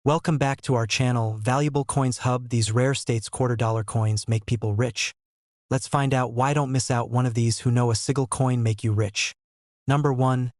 Welcome back to our channel, Valuable Coins Hub. These rare states $quarter coins make people rich. Let's find out why. Don't miss out one of these who know a single coin make you rich. Number 1.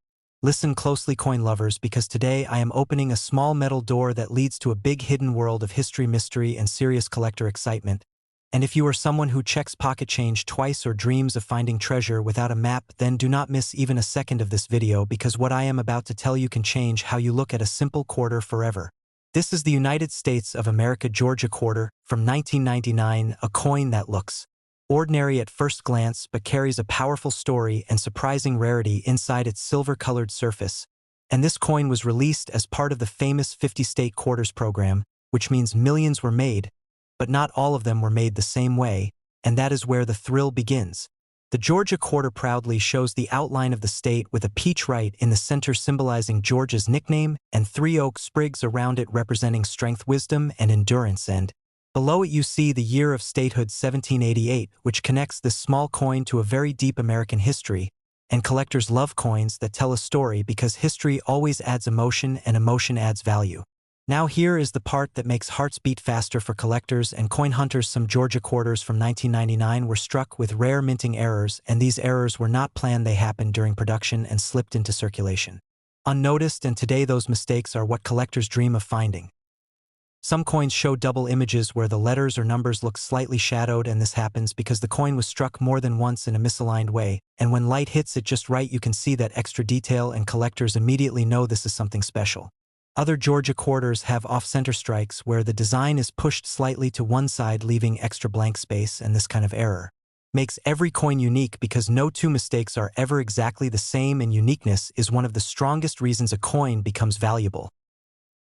Listen closely, coin lovers, because today I am opening a small metal door that leads to a big hidden world of history, mystery, and serious collector excitement. And if you are someone who checks pocket change twice or dreams of finding treasure without a map, then do not miss even a second of this video, because what I am about to tell you can change how you look at a simple quarter forever. This is the United States of America Georgia quarter from 1999, a coin that looks ordinary at first glance but carries a powerful story and surprising rarity inside its silver-colored surface. And this coin was released as part of the famous 50-state quarters program, which means millions were made, but not all of them were made the same way, and that is where the thrill begins. The Georgia quarter proudly shows the outline of the state with a peach right in the center symbolizing Georgia's nickname and 3 oak sprigs around it representing strength, wisdom, and endurance, and below it you see the year of statehood 1788, which connects this small coin to a very deep American history, and collectors love coins that tell a story because history always adds emotion and emotion adds value. Now here is the part that makes hearts beat faster for collectors and coin hunters. Some Georgia quarters from 1999 were struck with rare minting errors, and these errors were not planned. They happened during production and slipped into circulation unnoticed, and today those mistakes are what collectors dream of finding. Some coins show double images where the letters or numbers look slightly shadowed, and this happens because the coin was struck more than once in a misaligned way, and when light hits it just right you can see that extra detail, and collectors immediately know this is something special. Other Georgia quarters have off-center strikes where the design is pushed slightly to one side, leaving extra blank space, and this kind of error makes every coin unique because no two mistakes are ever exactly the same, and uniqueness is one of the strongest reasons a coin becomes valuable.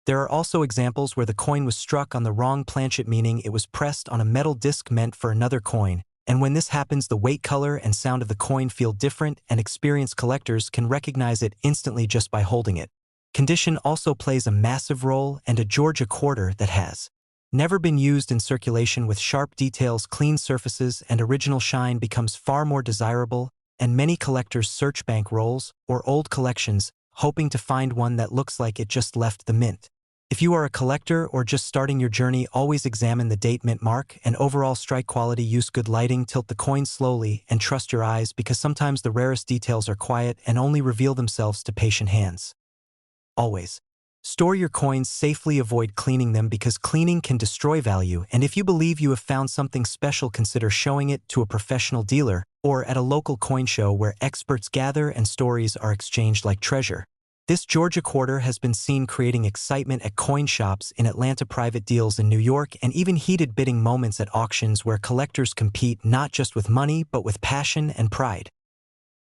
There are also examples where the coin was struck on the wrong planchet, meaning it was pressed on a metal disc meant for another coin, and when this happens the weight, color, and sound of the coin feel different, and experienced collectors can recognize it instantly just by holding it. Condition also plays a massive role, and a Georgia quarter that has never been used in circulation with sharp details, clean surfaces, and original shine becomes far more desirable, and many collectors search bank rolls or old collections, hoping to find one that looks like it just left the mint. If you are a collector or just starting your journey, always examine the date, mint mark, and overall strike quality. Use good lighting, tilt the coin slowly, and trust your eyes because sometimes the rarest details are quiet and only reveal themselves to patient hands. Always store your coins safely. Avoid cleaning them because cleaning can destroy value, and if you believe you have found something special, consider showing it to a professional dealer or at a local coin show where experts gather and stories are exchanged like treasure. This Georgia quarter has been seen creating excitement at coin shops in Atlanta, private deals in New York, and even heated bidding moments at auctions where collectors compete not just with money but with passion and pride.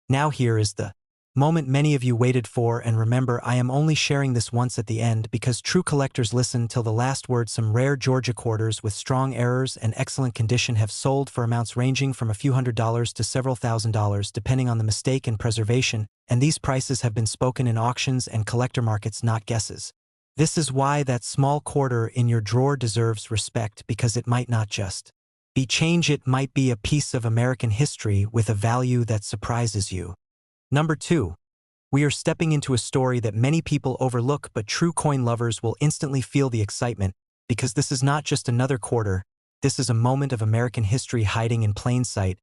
Now here is the moment many of you waited for, and remember, I am only sharing this once at the end because true collectors listen till the last word. Some rare Georgia quarters with strong errors and excellent condition have sold for amounts ranging from a few $100s to several $1,000s depending on the mistake and preservation, and these prices have been spoken in auctions and collector markets, not guesses. This is why that small quarter in your drawer deserves respect, because it might not just be change, it might be a piece of American history with a value that surprises you. Number 2. We are stepping into a story that many people overlook, but true coin lovers will instantly feel the excitement, because this is not just another quarter, this is a moment of American history hiding in plain sight.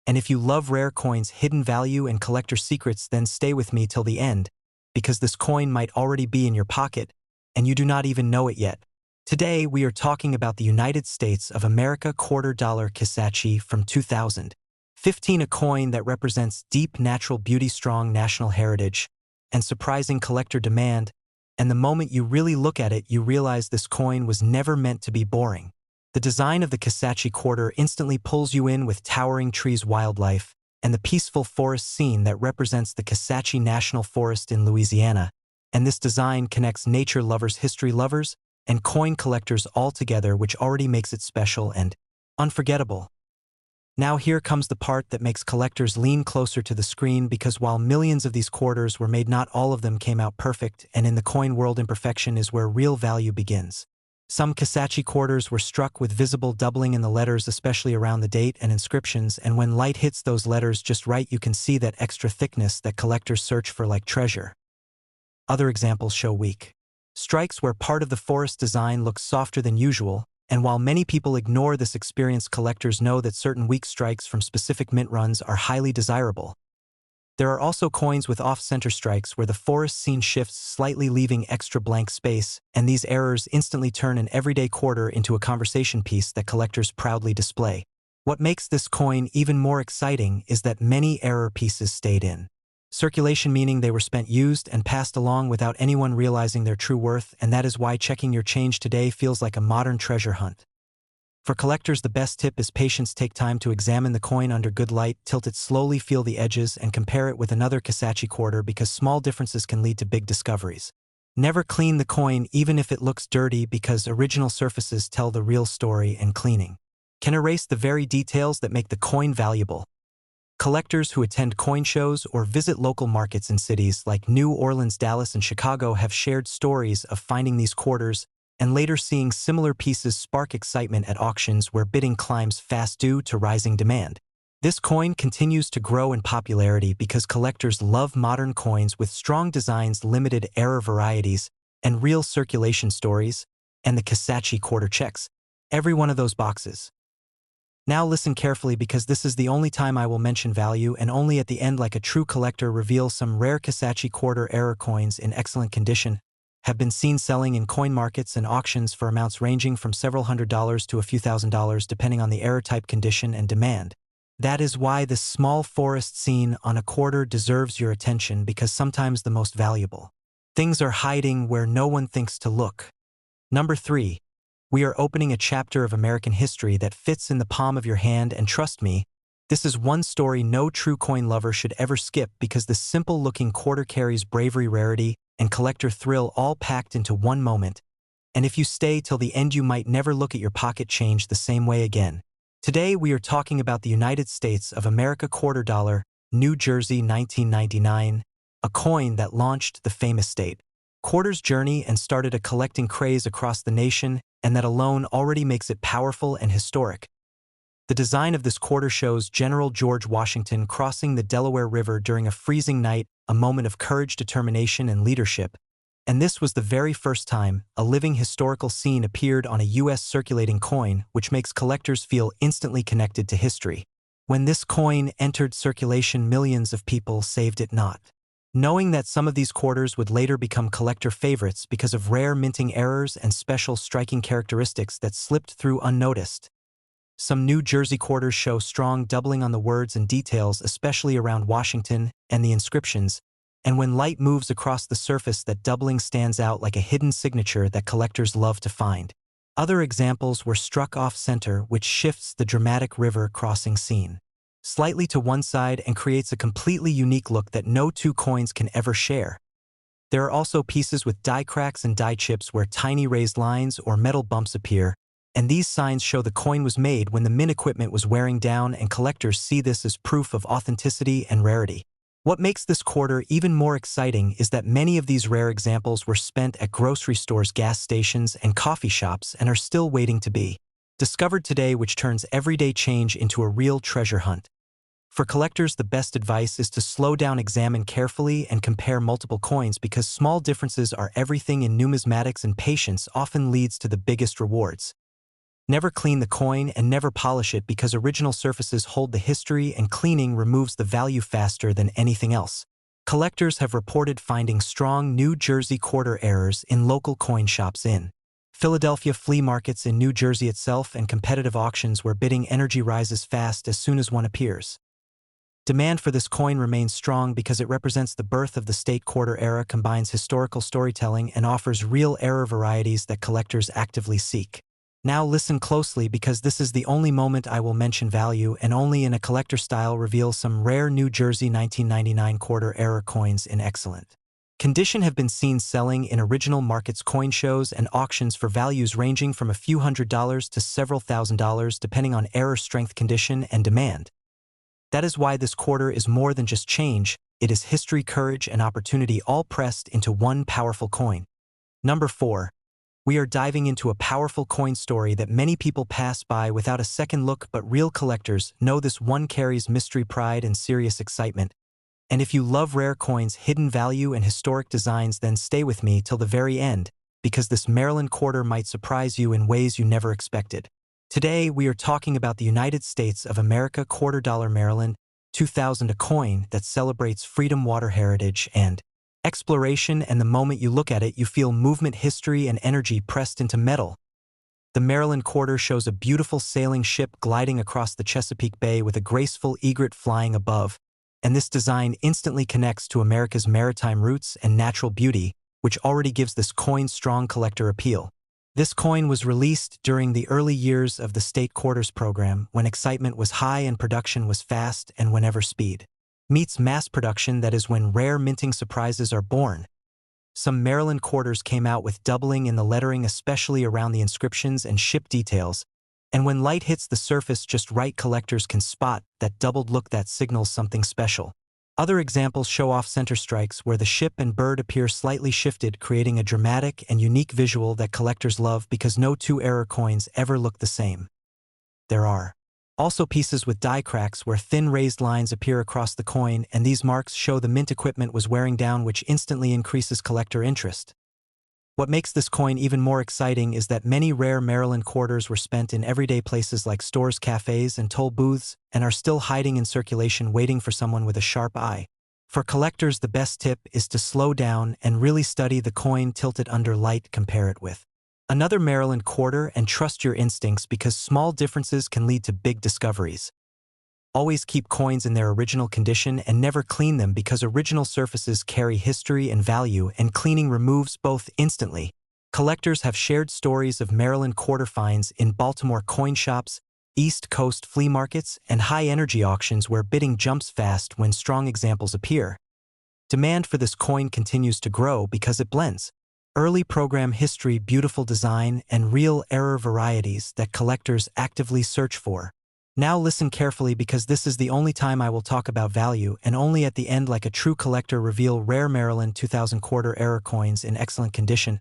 And if you love rare coins, hidden value, and collector secrets, then stay with me till the end, because this coin might already be in your pocket, and you do not even know it yet. Today we are talking about the United States of America $quarter Kisatchie from 2015, a coin that represents deep natural beauty, strong national heritage, and surprising collector demand, and the moment you really look at it you realize this coin was never meant to be boring. The design of the Kisatchie quarter instantly pulls you in with towering trees, wildlife, and the peaceful forest scene that represents the Kisatchie National Forest in Louisiana, and this design connects nature lovers, history lovers, and coin collectors all together, which already makes it special and unforgettable. Now here comes the part that makes collectors lean closer to the screen, because while millions of these quarters were made, not all of them came out perfect, and in the coin world imperfection is where real value begins. Some Kisatchie quarters were struck with visible doubling in the letters, especially around the date and inscriptions, and when light hits those letters just right you can see that extra thickness that collectors search for like treasure. Other examples show weak Strikes where part of the forest design looks softer than usual, and while many people ignore this experience, collectors know that certain weak strikes from specific mint runs are highly desirable. There are also coins with off-center strikes where the forest scene shifts slightly, leaving extra blank space, and these errors instantly turn an everyday quarter into a conversation piece that collectors proudly display. What makes this coin even more exciting is that many error pieces stayed in circulation, meaning they were spent, used, and passed along without anyone realizing their true worth, and that is why checking your change today feels like a modern treasure hunt. For collectors, the best tip is patience. Take time to examine the coin under good light, tilt it slowly, feel the edges, and compare it with another Kisatchie quarter, because small differences can lead to big discoveries. Never clean the coin even if it looks dirty, because original surfaces tell the real story, and cleaning can erase the very details that make the coin valuable. Collectors who attend coin shows or visit local markets in cities like New Orleans, Dallas, and Chicago have shared stories of finding these quarters and later seeing similar pieces spark excitement at auctions where bidding climbs fast due to rising demand. This coin continues to grow in popularity because collectors love modern coins with strong designs, limited error varieties, and real circulation stories, and the Kisatchie quarter checks every one of those boxes. Now listen carefully, because this is the only time I will mention value, and only at the end, like a true collector, reveal some rare Kisatchie quarter error coins in excellent condition have been seen selling in coin markets and auctions for amounts ranging from several $100s to a few $1,000s, depending on the error type, condition, and demand. That is why this small forest scene on a quarter deserves your attention, because sometimes the most valuable things are hiding where no one thinks to look. Number 3. We are opening a chapter of American history that fits in the palm of your hand, and trust me, this is one story no true coin lover should ever skip, because this simple-looking quarter carries bravery, rarity, and collector thrill all packed into one moment. And if you stay till the end, you might never look at your pocket change the same way again. Today we are talking about the United States of America quarter dollar, New Jersey, 1999, a coin that launched the famous state quarter's journey and started a collecting craze across the nation, and that alone already makes it powerful and historic. The design of this quarter shows General George Washington crossing the Delaware River during a freezing night, a moment of courage, determination, and leadership. And this was the very first time a living historical scene appeared on a U.S. circulating coin, which makes collectors feel instantly connected to history. When this coin entered circulation, millions of people saved it, not knowing that some of these quarters would later become collector favorites because of rare minting errors and special striking characteristics that slipped through unnoticed. Some New Jersey quarters show strong doubling on the words and details, especially around Washington and the inscriptions, and when light moves across the surface, that doubling stands out like a hidden signature that collectors love to find. Other examples were struck off-center, which shifts the dramatic river crossing scene slightly to one side and creates a completely unique look that no two coins can ever share. There are also pieces with die cracks and die chips where tiny raised lines or metal bumps appear, and these signs show the coin was made when the mint equipment was wearing down, and collectors see this as proof of authenticity and rarity. What makes this quarter even more exciting is that many of these rare examples were spent at grocery stores, gas stations, and coffee shops, and are still waiting to be discovered today, which turns everyday change into a real treasure hunt. For collectors, the best advice is to slow down, examine carefully, and compare multiple coins, because small differences are everything in numismatics, and patience often leads to the biggest rewards. Never clean the coin and never polish it, because original surfaces hold the history, and cleaning removes the value faster than anything else. Collectors have reported finding strong New Jersey quarter errors in local coin shops in Philadelphia, flea markets in New Jersey itself, and competitive auctions where bidding energy rises fast as soon as one appears. Demand for this coin remains strong because it represents the birth of the state quarter era, combines historical storytelling, and offers real error varieties that collectors actively seek. Now listen closely, because this is the only moment I will mention value, and only in a collector style reveal some rare New Jersey 1999 quarter error coins in excellent condition have been seen selling in original markets, coin shows, and auctions for values ranging from a few $100s to several $1,000s, depending on error strength, condition, and demand. That is why this quarter is more than just change, it is history, courage, and opportunity, all pressed into one powerful coin. Number 4. We are diving into a powerful coin story that many people pass by without a second look, but real collectors know this one carries mystery, pride, and serious excitement. And if you love rare coins, hidden value, and historic designs, then stay with me till the very end, because this Maryland quarter might surprise you in ways you never expected. Today, we are talking about the United States of America $quarter Maryland 2000, a coin that celebrates freedom, water heritage, and exploration, and the moment you look at it, you feel movement, history, and energy pressed into metal. The Maryland quarter shows a beautiful sailing ship gliding across the Chesapeake Bay with a graceful egret flying above, and this design instantly connects to America's maritime roots and natural beauty, which already gives this coin strong collector appeal. This coin was released during the early years of the state quarters program, when excitement was high and production was fast, and whenever speed meets mass production, that is when rare minting surprises are born. Some Maryland quarters came out with doubling in the lettering, especially around the inscriptions and ship details, and when light hits the surface just right, collectors can spot that doubled look that signals something special. Other examples show off center strikes where the ship and bird appear slightly shifted, creating a dramatic and unique visual that collectors love because no two error coins ever look the same. There are also pieces with die cracks where thin raised lines appear across the coin, and these marks show the mint equipment was wearing down, which instantly increases collector interest. What makes this coin even more exciting is that many rare Maryland quarters were spent in everyday places like stores, cafes, and toll booths, and are still hiding in circulation waiting for someone with a sharp eye. For collectors, the best tip is to slow down and really study the coin, tilt it under light, compare it with another Maryland quarter, and trust your instincts because small differences can lead to big discoveries. Always keep coins in their original condition and never clean them because original surfaces carry history and value, and cleaning removes both instantly. Collectors have shared stories of Maryland quarter finds in Baltimore coin shops, East Coast flea markets, and high-energy auctions where bidding jumps fast when strong examples appear. Demand for this coin continues to grow because it blends early program history, beautiful design, and real error varieties that collectors actively search for. Now listen carefully because this is the only time I will talk about value, and only at the end, like a true collector, reveal rare Maryland 2000 quarter error coins in excellent condition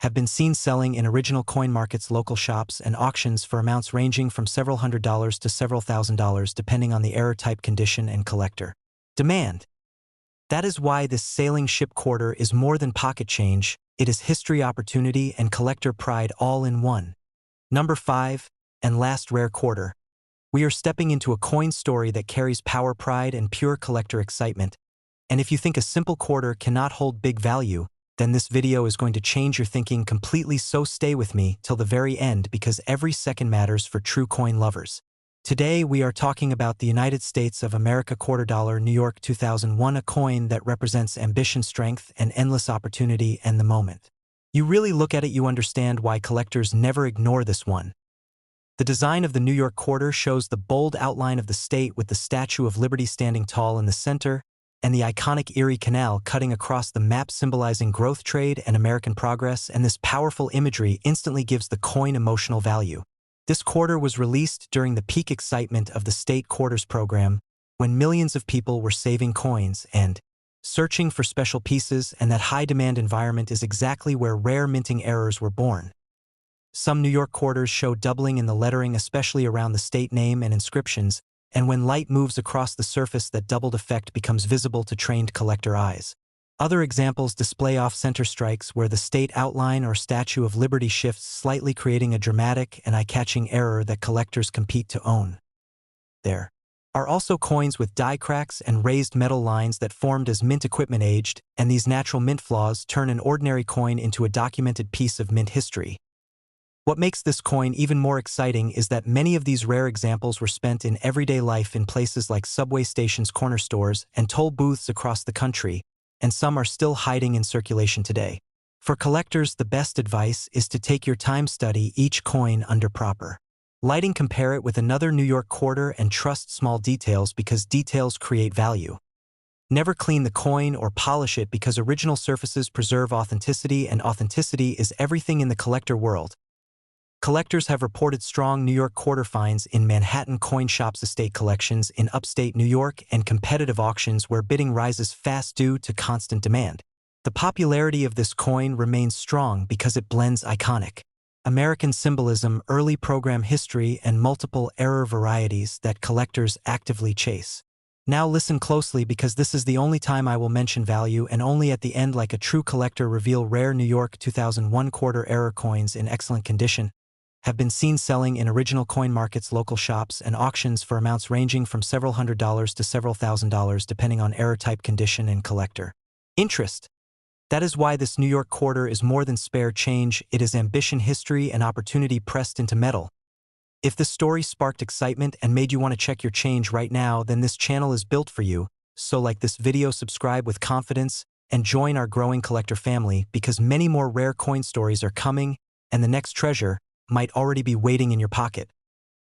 have been seen selling in original coin markets, local shops, and auctions for amounts ranging from several $100s to several $1,000s depending on the error type, condition, and collector demand. That is why this sailing ship quarter is more than pocket change. It is history, opportunity, and collector pride all in one. Number 5, and last rare quarter. We are stepping into a coin story that carries power, pride, and pure collector excitement. And if you think a simple quarter cannot hold big value, then this video is going to change your thinking completely, so stay with me till the very end because every second matters for true coin lovers. Today we are talking about the United States of America $quarter New York 2001, a coin that represents ambition, strength, and endless opportunity, and the moment you really look at it, you understand why collectors never ignore this one. The design of the New York quarter shows the bold outline of the state with the Statue of Liberty standing tall in the center, and the iconic Erie Canal cutting across the map, symbolizing growth, trade, and American progress, and this powerful imagery instantly gives the coin emotional value. This quarter was released during the peak excitement of the state quarters program, when millions of people were saving coins and searching for special pieces, and that high-demand environment is exactly where rare minting errors were born. Some New York quarters show doubling in the lettering, especially around the state name and inscriptions, and when light moves across the surface, that doubled effect becomes visible to trained collector eyes. Other examples display off-center strikes where the state outline or Statue of Liberty shifts slightly, creating a dramatic and eye-catching error that collectors compete to own. There are also coins with die cracks and raised metal lines that formed as mint equipment aged, and these natural mint flaws turn an ordinary coin into a documented piece of mint history. What makes this coin even more exciting is that many of these rare examples were spent in everyday life in places like subway stations, corner stores, and toll booths across the country, and some are still hiding in circulation today. For collectors, the best advice is to take your time, study each coin under proper lighting, compare it with another New York quarter, and trust small details because details create value. Never clean the coin or polish it because original surfaces preserve authenticity, and authenticity is everything in the collector world. Collectors have reported strong New York quarter finds in Manhattan coin shops, estate collections in upstate New York, and competitive auctions where bidding rises fast due to constant demand. The popularity of this coin remains strong because it blends iconic American symbolism, early program history, and multiple error varieties that collectors actively chase. Now listen closely because this is the only time I will mention value and only at the end like a true collector reveal rare New York 2001 quarter-error coins in excellent condition, have been seen selling in original coin markets, local shops, and auctions for amounts ranging from several $100s to several $1,000s depending on error type, condition, and collector interest. That is why this New York quarter is more than spare change, it is ambition, history, and opportunity pressed into metal. If this story sparked excitement and made you want to check your change right now, then this channel is built for you, so like this video, subscribe with confidence, and join our growing collector family because many more rare coin stories are coming, and the next treasure might already be waiting in your pocket.